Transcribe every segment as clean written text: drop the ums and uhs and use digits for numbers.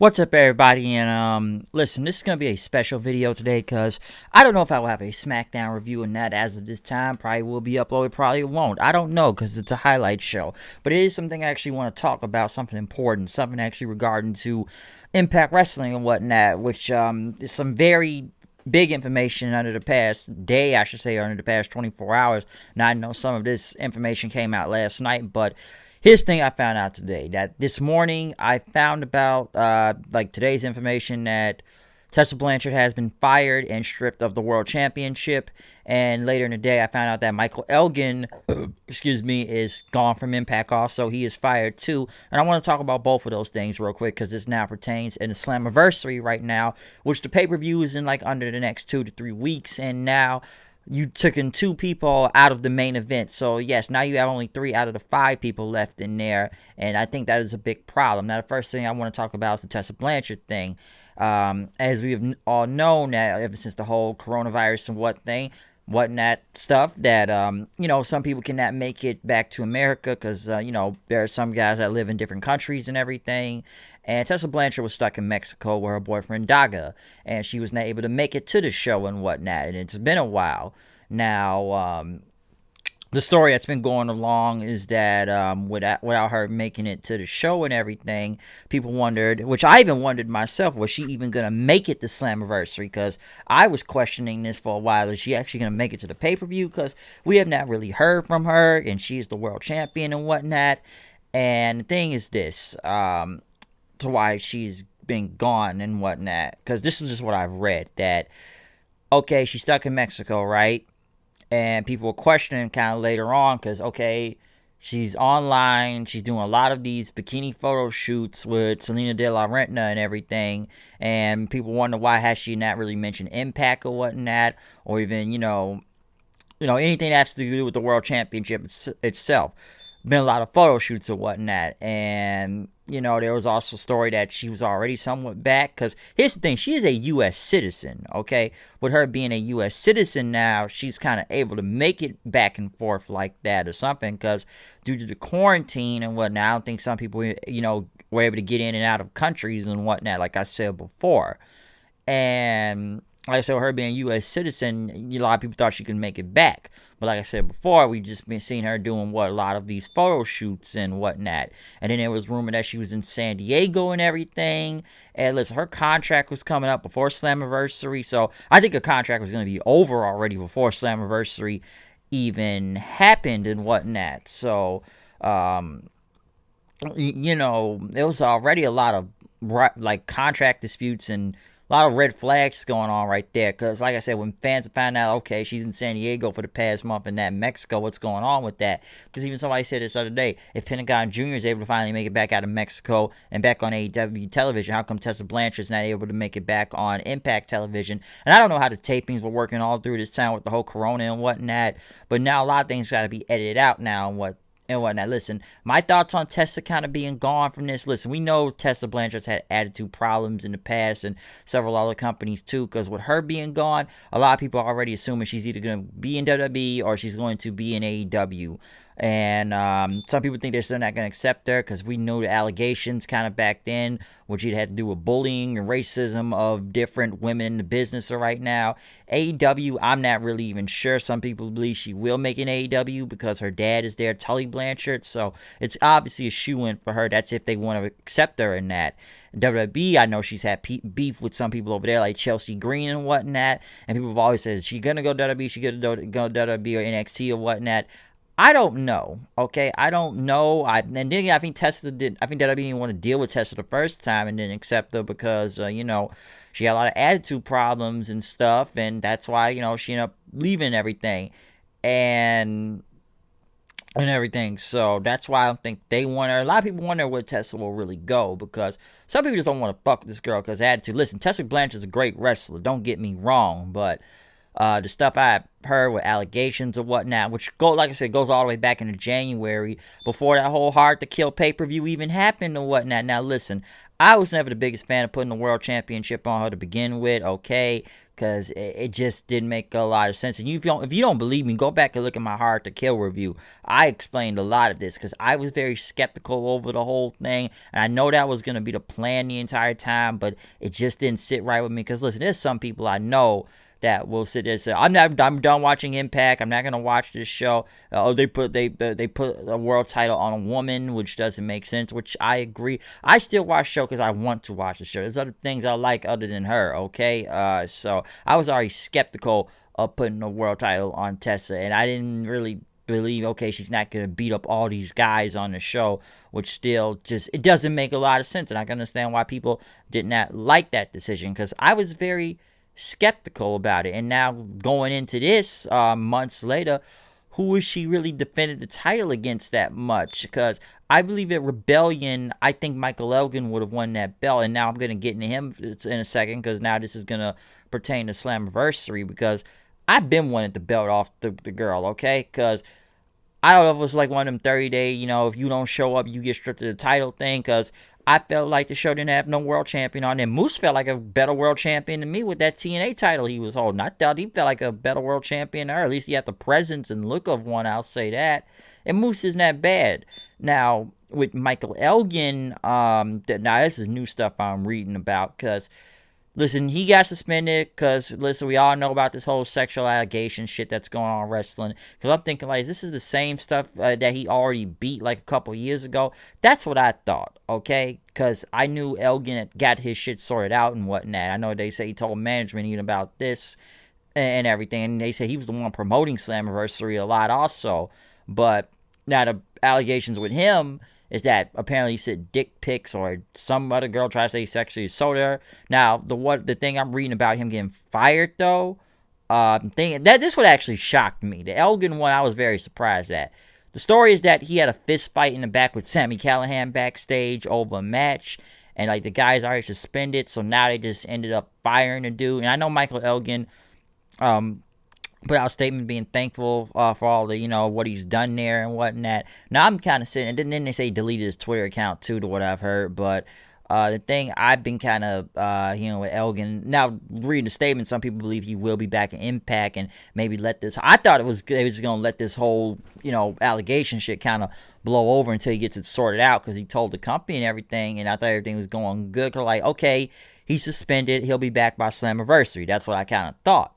What's up, everybody? And listen, this is gonna be a special video today because I don't know if I will have a SmackDown review or not as of this time. Probably will be uploaded, probably won't. I don't know because it's a highlight show, but it is something I actually want to talk about, something important, something actually regarding to Impact Wrestling and whatnot, which is some very big information under the past day, I should say, or under the past 24 hours. Now, I know some of this information came out last night, but here's the thing I found out today. That this morning I found about, today's information that Tessa Blanchard has been fired and stripped of the World Championship. And later in the day, I found out that MichaelElgin, is gone from Impact also. He is fired too. And I want to talk about both of those things real quick because this now pertains in the Slammiversary right now, which the pay-per-view is in like under the next 2 to 3 weeks. And now you took in 2 people out of the main event. So, yes, now you have only 3 out of the 5 people left in there. And I think that is a big problem. Now, the first thing I want to talk about is the Tessa Blanchard thing. As we have all known that ever since the whole coronavirus and whatnot stuff, that, some people cannot make it back to America because, there are some guys that live in different countries and everything. And Tessa Blanchard was stuck in Mexico with her boyfriend Daga, and she was not able to make it to the show and whatnot. And it's been a while. Now, the story that's been going along is that without her making it to the show and everything, people wondered, which I even wondered myself, was she even going to make it to Slammiversary? Because I was questioning this for a while. Is she actually going to make it to the pay-per-view? Because we have not really heard from her, and she is the world champion and whatnot. And the thing is this, to why she's been gone and whatnot, because this is just what I've read, that, okay, she's stuck in Mexico, right? And people were questioning kind of later on because, okay, she's online. She's doing a lot of these bikini photo shoots with Selena De La Renta and everything. And people wonder why has she not really mentioned Impact or whatnot, or even, anything that has to do with the World Championship itself. Been a lot of photo shoots or whatnot. And, there was also a story that she was already somewhat back. Because here's the thing. She is a U.S. citizen, okay? With her being a U.S. citizen now, she's kind of able to make it back and forth like that or something. Because due to the quarantine and whatnot, I don't think some people, were able to get in and out of countries and whatnot, like I said before. And like I said, with her being a U.S. citizen, a lot of people thought she could make it back. But like I said before, we just been seeing her doing a lot of these photo shoots and whatnot. And then there was rumor that she was in San Diego and everything. And listen, her contract was coming up before Slammiversary. So I think her contract was going to be over already before Slammiversary even happened and whatnot. So, there was already a lot of contract disputes and a lot of red flags going on right there. Because, like I said, when fans find out, okay, she's in San Diego for the past month and that Mexico, what's going on with that? Because even somebody said this other day, if Pentagon Jr. is able to finally make it back out of Mexico and back on AEW television, how come Tessa Blanchard's not able to make it back on Impact television? And I don't know how the tapings were working all through this time with the whole corona and whatnot, but now a lot of things got to be edited out now and whatnot. Listen, my thoughts on Tessa kind of being gone from this. Listen, we know Tessa Blanchard's had attitude problems in the past and several other companies too, because with her being gone, a lot of people are already assuming she's either going to be in WWE or she's going to be in AEW. And some people think they're still not going to accept her because we know the allegations kind of back then, which it had to do with bullying and racism of different women in the business right now. AEW, I'm not really even sure. Some people believe she will make an AEW because her dad is there, Tully Blanchard. So it's obviously a shoe-in for her. That's if they want to accept her in that. WWE, I know she's had beef with some people over there like Chelsea Green and whatnot. And people have always said, is she going to go WWE? She going to go WWE or NXT or whatnot? I don't know, okay? I don't know. And then I think WWE didn't want to deal with Tessa the first time and didn't accept her because, she had a lot of attitude problems and stuff. And that's why, she ended up leaving everything and everything. So that's why I don't think they want her. A lot of people wonder where Tessa will really go because some people just don't want to fuck this girl because attitude. Listen, Tessa Blanchard's a great wrestler. Don't get me wrong, but The stuff I heard with allegations and whatnot, which like I said, goes all the way back into January, before that whole Hard to Kill pay-per-view even happened and whatnot. Now listen, I was never the biggest fan of putting the world championship on her to begin with, okay? Because it just didn't make a lot of sense. And if you don't believe me, go back and look at my Hard to Kill review. I explained a lot of this because I was very skeptical over the whole thing. And I know that was going to be the plan the entire time, but it just didn't sit right with me. Because listen, there's some people I know that will sit there and say, I'm done watching Impact. I'm not gonna watch this show. They put a world title on a woman, which doesn't make sense. Which I agree. I still watch the show because I want to watch the show. There's other things I like other than her. Okay, so I was already skeptical of putting the world title on Tessa, and I didn't really believe, okay, she's not gonna beat up all these guys on the show, which still just, it doesn't make a lot of sense. And I can understand why people did not like that decision, because I was very skeptical about it. And now going into this, months later, who is she really defended the title against that much? Because I believe at Rebellion, I think MichaelElgin would have won that belt. And now I'm going to get into him in a second, because now this is going to pertain to Slammiversary, because I've been wanting the belt off the girl, okay? Because I don't know if it was like one of them 30-day, if you don't show up, you get stripped of the title thing, because I felt like the show didn't have no world champion on there. Moose felt like a better world champion than me with that TNA title he was holding. I thought he felt like a better world champion than her. At least he had the presence and look of one, I'll say that. And Moose isn't that bad. Now, with MichaelElgin, now this is new stuff I'm reading about, because listen, he got suspended because, listen, we all know about this whole sexual allegation shit that's going on in wrestling. Because I'm thinking, like, this is the same stuff that he already beat, like, a couple years ago. That's what I thought, okay? Because I knew Elgin had got his shit sorted out and whatnot. I know they say he told management even about this and everything. And they say he was the one promoting Slammiversary a lot also. But now the allegations with him is that apparently he sent dick pics, or some other girl tried to say he sexually assaulted her. Now, the thing I'm reading about him getting fired, though, this would actually shocked me. The Elgin one, I was very surprised at. The story is that he had a fist fight in the back with Sami Callihan backstage over a match, and like the guy's already suspended, so now they just ended up firing the dude. And I know MichaelElgin put out a statement being thankful for all the, what he's done there and whatnot. Now, I'm kind of sitting, and then they say he deleted his Twitter account, too, to what I've heard. But the thing I've been kind of, with Elgin, now, reading the statement, some people believe he will be back in Impact and maybe let this, I thought they was going to let this whole, allegation shit kind of blow over until he gets it sorted out, because he told the company and everything, and I thought everything was going good. Cause like, okay, he's suspended, he'll be back by Slammiversary. That's what I kind of thought.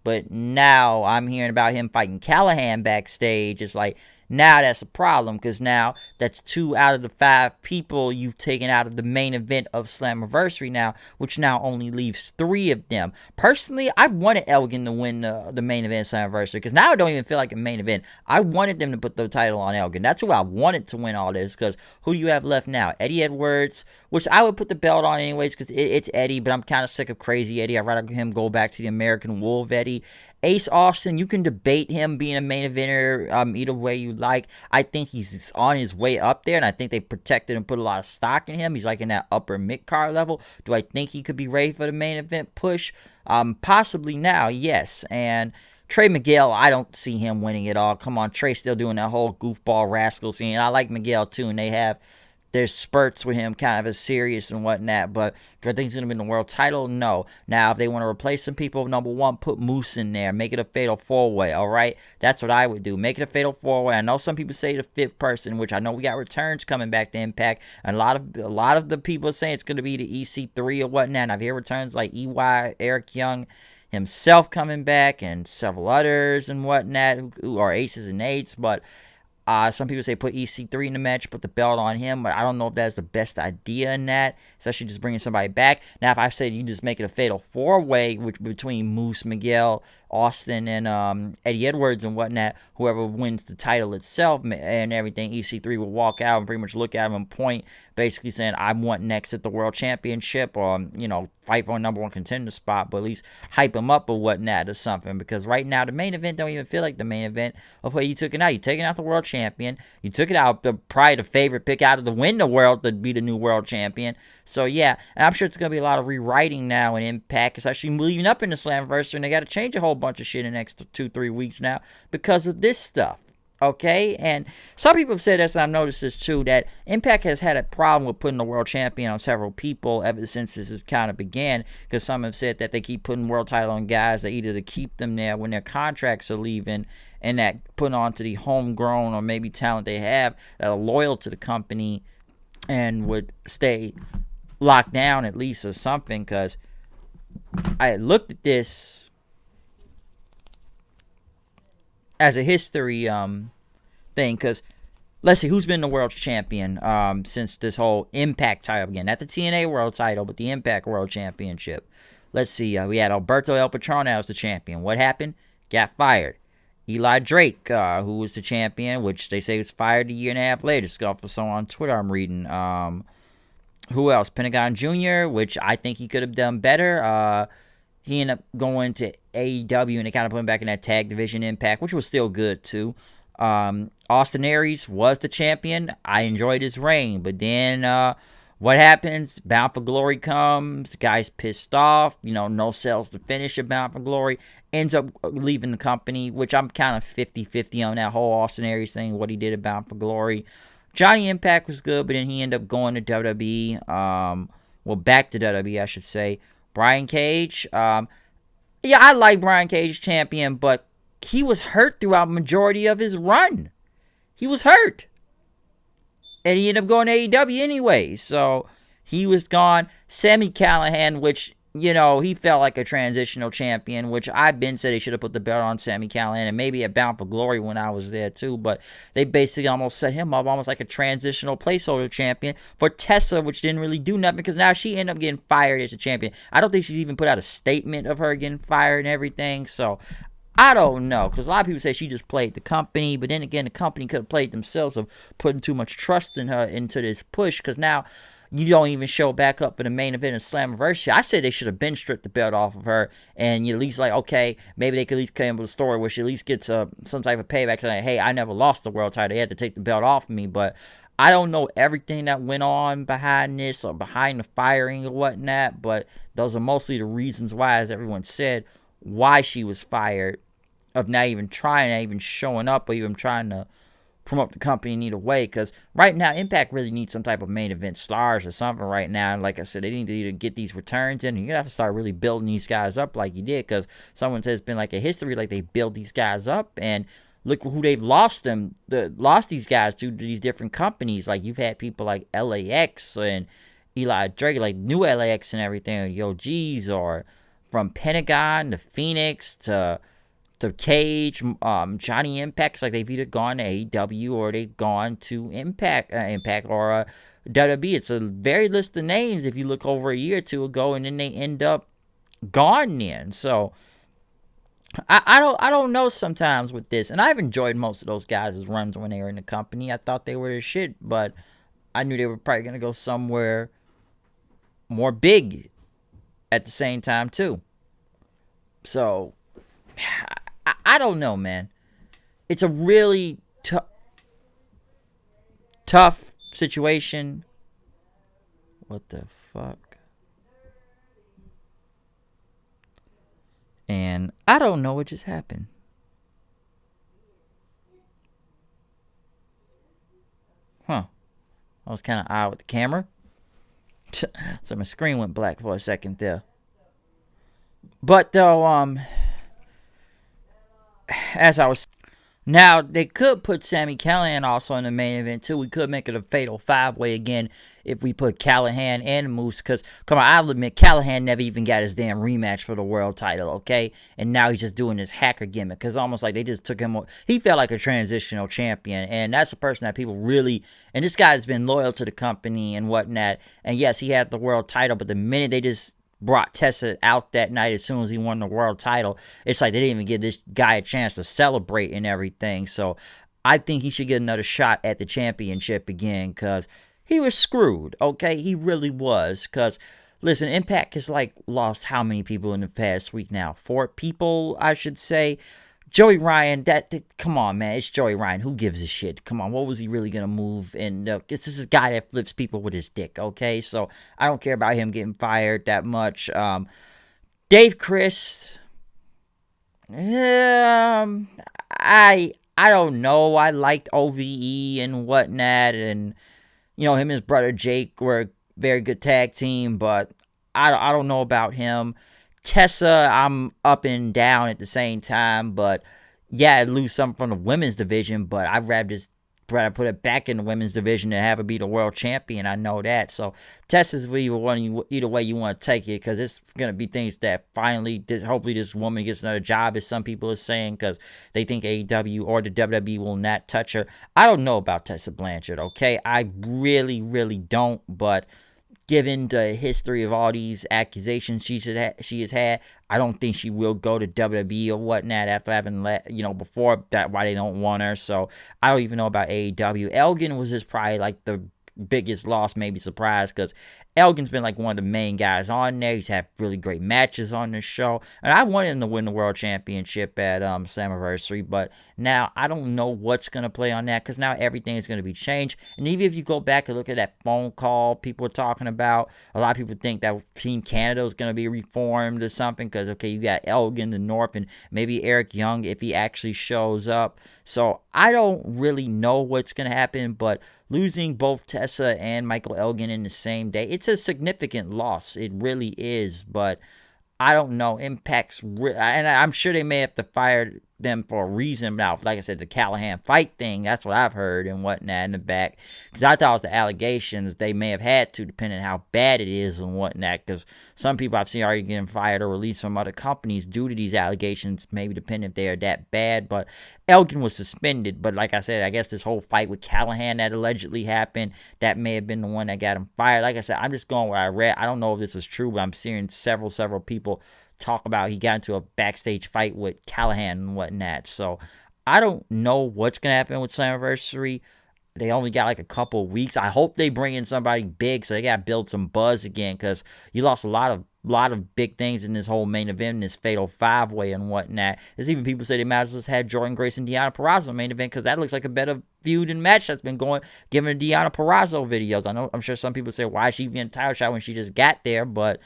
But now I'm hearing about him fighting Callahan backstage. It's like, now that's a problem, because now that's 2 out of the 5 people you've taken out of the main event of Slammiversary now, which now only leaves 3 of them. Personally, I wanted Elgin to win the main event of Slammiversary, because now I don't even feel like a main event. I wanted them to put the title on Elgin. That's who I wanted to win all this, because who do you have left now? Eddie Edwards, which I would put the belt on anyways, because it's Eddie, but I'm kind of sick of crazy Eddie. I'd rather him go back to the American Wolf Eddie. Ace Austin, you can debate him being a main eventer either way you like. I think he's on his way up there, and I think they protected and put a lot of stock in him. He's like in that upper mid-card level. Do I think he could be ready for the main event push? Possibly now, yes. And Trey Miguel, I don't see him winning it all. Come on, Trey's still doing that whole goofball rascal scene. I like Miguel too, and there's spurts with him kind of as serious and whatnot, but do I think he's going to win the world title? No. Now, if they want to replace some people, number one, put Moose in there. Make it a fatal 4-way, all right? That's what I would do. Make it a fatal 4-way. I know some people say the 5th person, which I know we got returns coming back to Impact, and a lot of the people are saying it's going to be the EC3 or whatnot, and I've heard returns like EY, Eric Young himself coming back, and several others and whatnot who are aces and eights, but some people say put EC3 in the match, put the belt on him, but I don't know if that's the best idea in that, especially just bringing somebody back. Now, if I said you just make it a fatal 4-way, which between Moose, Miguel, Austin, and Eddie Edwards and whatnot, whoever wins the title itself and everything, EC3 will walk out and pretty much look at him and point, basically saying, I want next at the World Championship, or, fight for a number 1 contender spot, but at least hype him up or whatnot or something, because right now the main event don't even feel like the main event of where you took it out. You taking out the World champion. You took it out, probably the favorite pick out of the win the world to be the new world champion. So yeah, and I'm sure it's gonna be a lot of rewriting now in Impact, especially leading up in the Slammiversary, and they got to change a whole bunch of shit in the next 2-3 weeks now because of this stuff. Okay, and some people have said this, and I've noticed this too, that Impact has had a problem with putting the world champion on several people ever since this has kind of began, because some have said that they keep putting world title on guys that either to keep them there when their contracts are leaving, and that put on to the homegrown or maybe talent they have that are loyal to the company and would stay locked down at least or something, because I looked at this as a history thing, because let's see who's been the world champion since this whole Impact title began. Not the TNA world title, but the Impact world championship. Let's see, we had Alberto El Patron as the champion. What happened? Got fired. Eli Drake, who was the champion, which they say was fired a year and a half later. Just got off of someone on Twitter I'm reading. Who else? Pentagon Jr., which I think he could have done better. He ended up going to AEW, and they kind of put him back in that tag division Impact, which was still good, too. Austin Aries was the champion. I enjoyed his reign. But then what happens? Bound for Glory comes. The guy's pissed off. You know, no sales to finish at Bound for Glory. Ends up leaving the company, which I'm kind of 50-50 on that whole Austin Aries thing, what he did at Bound for Glory. Johnny Impact was good, but then he ended up going to WWE. Well, back to WWE, I should say. Brian Cage, yeah, I like Brian Cage champion, but he was hurt throughout majority of his run. He was hurt. And he ended up going to AEW anyway, so he was gone. Sami Callihan, which, you know, he felt like a transitional champion, which I've been said they should have put the belt on Sami Callihan, and maybe at Bound for Glory when I was there too, but they basically almost set him up almost like a transitional placeholder champion for Tessa, which didn't really do nothing, because now she ended up getting fired as a champion. I don't think she's even put out a statement of her getting fired and everything, so I don't know, because a lot of people say she just played the company, but then again, the company could have played themselves of putting too much trust in her into this push, because now you don't even show back up for the main event of Slammiversary. I said they should have been stripped the belt off of her, and you at least like, okay, maybe they could at least come up with a story where she at least gets some type of payback, saying, hey, I never lost the world title. They had to take the belt off of me, but I don't know everything that went on behind this or behind the firing or whatnot, but those are mostly the reasons why, as everyone said, why she was fired, of not even trying, not even showing up, or even trying to promote the company in either way. Because right now, Impact really needs some type of main event stars or something right now. And like I said, they need to either get these returns in, and you're going to have to start really building these guys up like you did, because someone says it's been like a history, like they build these guys up, and look who they've lost these guys to these different companies. Like, you've had people like LAX and Eli Drake, like new LAX and everything, Yo G's, or from Pentagon to Phoenix to Cage, Johnny Impact. Like, they've either gone to AEW or they've gone to Impact or WWE. It's a very list of names if you look over a year or two ago, and then they end up gone then. So I don't know sometimes with this, and I've enjoyed most of those guys' runs when they were in the company. I thought they were the shit, but I knew they were probably gonna go somewhere more big at the same time too. So I don't know, man. It's a really tough situation. What the fuck? And I don't know what just happened. Huh. I was kind of odd with the camera. So my screen went black for a second there. But though, as I was, now they could put Sami Callihan also in the main event too. We could make it a fatal 5-way again if we put Callihan and Moose, because come on, I'll admit Callihan never even got his damn rematch for the world title, okay? And now he's just doing this hacker gimmick, because almost like they just took him, he felt like a transitional champion, and that's a person that people really, and this guy has been loyal to the company and whatnot, and yes, he had the world title, but the minute they just brought Tessa out that night as soon as he won the world title, it's like they didn't even give this guy a chance to celebrate and everything. So I think he should get another shot at the championship again, because he was screwed, okay? He really was, because listen, Impact has like lost how many people in the past week now? 4 people, I should say. Joey Ryan, come on, man. It's Joey Ryan. Who gives a shit? Come on, what was he really going to move? And this is a guy that flips people with his dick, okay? So I don't care about him getting fired that much. Dave Chris, I don't know. I liked OVE and whatnot, and him and his brother Jake were a very good tag team, but I don't know about him. Tessa, I'm up and down at the same time, but yeah, I'd lose something from the women's division, but I'd rather put it back in the women's division and have her be the world champion. I know that. So Tessa's either way you want to take it, because it's gonna be things that finally, hopefully, this woman gets another job, as some people are saying, because they think AEW or the WWE will not touch her. I don't know about Tessa Blanchard. Okay, I really, really don't, but given the history of all these accusations she has had, I don't think she will go to WWE or whatnot after having before that, why they don't want her. So I don't even know about AEW. Elgin was just probably like the biggest loss, maybe surprise, because Elgin's been like one of the main guys on there. He's had really great matches on this show, and I wanted him to win the world championship at Slammiversary, but now I don't know what's gonna play on that, because now everything is gonna be changed. And even if you go back and look at that phone call people were talking about, a lot of people think that Team Canada is gonna be reformed or something, because okay, you got Elgin the North and maybe Eric Young if he actually shows up. So I don't really know what's gonna happen, but losing both Tessa and MichaelElgin in the same day, it's a significant loss. It really is, but I don't know. Impact's and I'm sure they may have to fire them for a reason. Now, like I said, the Callahan fight thing, that's what I've heard and whatnot in the back. Because I thought it was the allegations. They may have had to, depending on how bad it is and whatnot. Because some people I've seen already getting fired or released from other companies due to these allegations, maybe depending if they are that bad. But Elgin was suspended. But like I said, I guess this whole fight with Callahan that allegedly happened, that may have been the one that got him fired. Like I said, I'm just going where I read. I don't know if this is true, but I'm seeing several people talk about he got into a backstage fight with Callahan and whatnot. So I don't know what's gonna happen with Slammiversary. They only got like a couple weeks. I hope they bring in somebody big so they gotta build some buzz again, because you lost a lot of big things in this whole main event, in this Fatal 5-Way and whatnot. There's even people say they might as well have Jordan Grace and Deonna Purrazzo main event, because that looks like a better feud and match that's been going, given the Deonna Purrazzo videos. I'm sure some people say, why is she getting a title shot when she just got there? But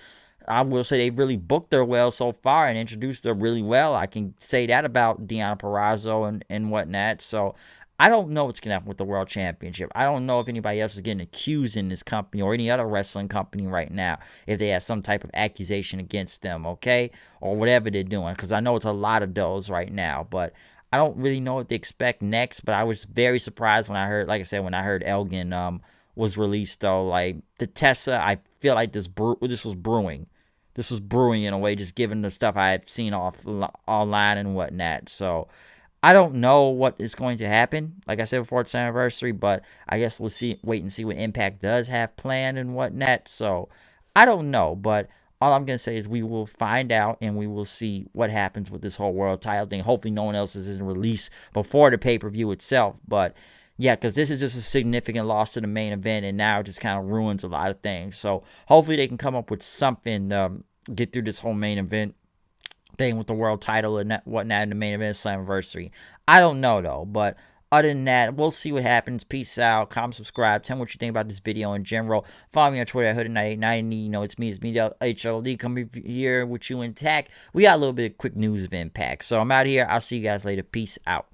I will say they really booked her well so far and introduced her really well. I can say that about Deonna Purrazzo and whatnot. So I don't know what's going to happen with the World Championship. I don't know if anybody else is getting accused in this company or any other wrestling company right now, if they have some type of accusation against them, okay? Or whatever they're doing, because I know it's a lot of those right now. But I don't really know what to expect next. But I was very surprised when I heard, like I said, when I heard Elgin was released, though. Like, the Tessa, I feel like this was brewing. This was brewing in a way, just given the stuff I've seen online and whatnot. So I don't know what is going to happen. Like I said before, it's anniversary, but I guess we'll wait and see what Impact does have planned and whatnot. So I don't know, but all I'm going to say is we will find out, and we will see what happens with this whole world title thing. Hopefully no one else is released before the pay-per-view itself, but yeah, because this is just a significant loss to the main event, and now it just kind of ruins a lot of things. So hopefully they can come up with something to get through this whole main event thing with the world title and whatnot in the main event Slammiversary. I don't know, though, but other than that, we'll see what happens. Peace out. Comment, subscribe. Tell me what you think about this video in general. Follow me on Twitter at Hood890. It's me, MichaelElgin, coming here with you intact. We got a little bit of quick news of Impact. So I'm out here. I'll see you guys later. Peace out.